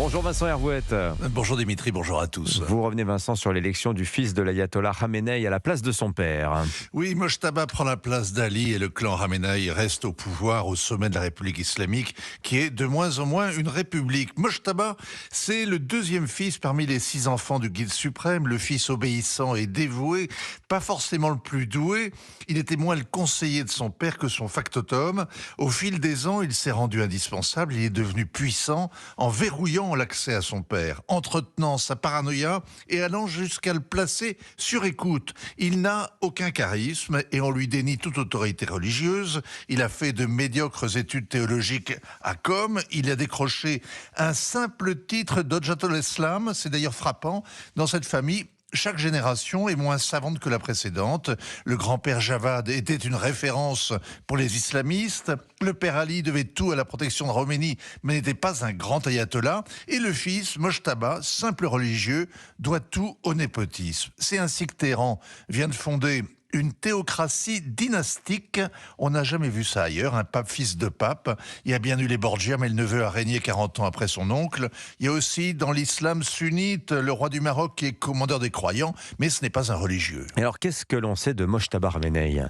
Bonjour Vincent Hervouette. Bonjour Dimitri, bonjour à tous. Vous revenez Vincent sur l'élection du fils de l'ayatollah Khamenei à la place de son père. Oui, Mojtaba prend la place d'Ali et le clan Khamenei reste au pouvoir au sommet de la République islamique qui est de moins en moins une république. Mojtaba, c'est le deuxième fils parmi les 6 enfants du guide suprême, le fils obéissant et dévoué, pas forcément le plus doué. Il était moins le conseiller de son père que son factotum. Au fil des ans, il s'est rendu indispensable, il est devenu puissant en verrouillant l'accès à son père, entretenant sa paranoïa et allant jusqu'à le placer sur écoute. Il n'a aucun charisme et on lui dénie toute autorité religieuse. Il a fait de médiocres études théologiques à Qom. Il a décroché un simple titre d'Hojjatul Islam. C'est d'ailleurs frappant. Dans cette famille, chaque génération est moins savante que la précédente. Le grand-père Javad était une référence pour les islamistes. Le père Ali devait tout à la protection de Khomeini, mais n'était pas un grand ayatollah. Et le fils, Mojtaba, simple religieux, doit tout au népotisme. C'est ainsi que Téhéran vient de fonder une théocratie dynastique. On n'a jamais vu ça ailleurs, un pape fils de pape. Il y a bien eu les Borgia, mais le neveu a régné 40 ans après son oncle. Il y a aussi dans l'islam sunnite le roi du Maroc qui est commandeur des croyants, mais ce n'est pas un religieux. Et alors qu'est-ce que l'on sait de Mojtaba Khamenei ?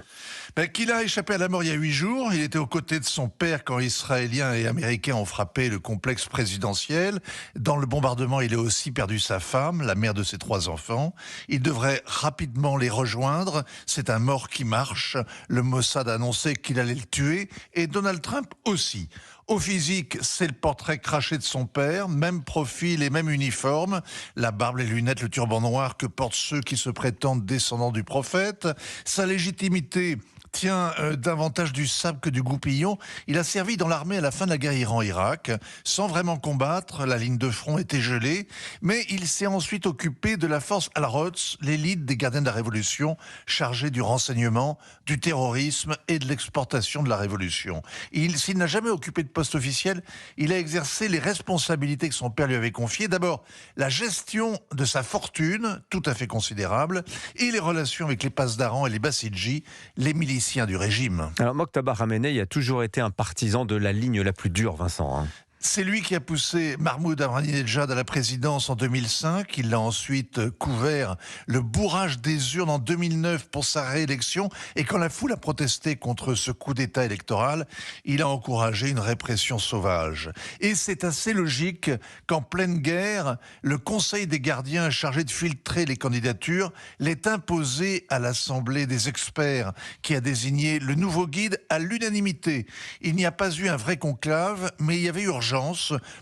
Qu'il a échappé à la mort il y a 8 jours. Il était aux côtés de son père quand Israéliens et Américains ont frappé le complexe présidentiel. Dans le bombardement, il a aussi perdu sa femme, la mère de ses 3 enfants. Il devrait rapidement les rejoindre. C'est un mort qui marche. Le Mossad a annoncé qu'il allait le tuer et Donald Trump aussi. Au physique, c'est le portrait craché de son père, même profil et même uniforme, la barbe, les lunettes, le turban noir que portent ceux qui se prétendent descendants du prophète. Sa légitimité tient davantage du sable que du goupillon. Il a servi dans l'armée à la fin de la guerre Iran-Irak. Sans vraiment combattre, la ligne de front était gelée, mais il s'est ensuite occupé de la force Al-Quds, l'élite des gardiens de la Révolution, chargée du renseignement, du terrorisme et de l'exportation de la Révolution. S'il n'a jamais occupé de poste officiel, il a exercé les responsabilités que son père lui avait confiées. D'abord, la gestion de sa fortune, tout à fait considérable, et les relations avec les Pasdaran et les Bassidji, les miliciens du régime. Alors Mojtaba Khamenei a toujours été un partisan de la ligne la plus dure, Vincent. C'est lui qui a poussé Mahmoud Ahmadinejad à la présidence en 2005. Il a ensuite couvert le bourrage des urnes en 2009 pour sa réélection. Et quand la foule a protesté contre ce coup d'État électoral, il a encouragé une répression sauvage. Et c'est assez logique qu'en pleine guerre, le Conseil des gardiens chargé de filtrer les candidatures l'ait imposé à l'Assemblée des experts qui a désigné le nouveau guide à l'unanimité. Il n'y a pas eu un vrai conclave, mais il y avait urgence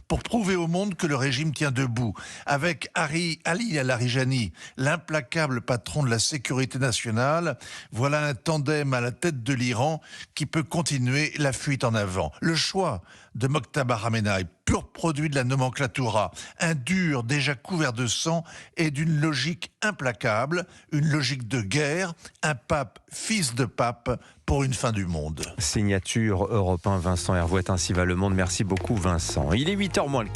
pour prouver au monde que le régime tient debout. Avec Ali Larijani, l'implacable patron de la sécurité nationale, voilà un tandem à la tête de l'Iran qui peut continuer la fuite en avant. Le choix de Mojtaba Khamenei, pur produit de la nomenclatura, un dur déjà couvert de sang et d'une logique implacable, une logique de guerre, un pape fils de pape pour une fin du monde. Signature Europe 1, Vincent Hervouette, ainsi va le monde. Merci beaucoup Vincent. Il est 8h moins le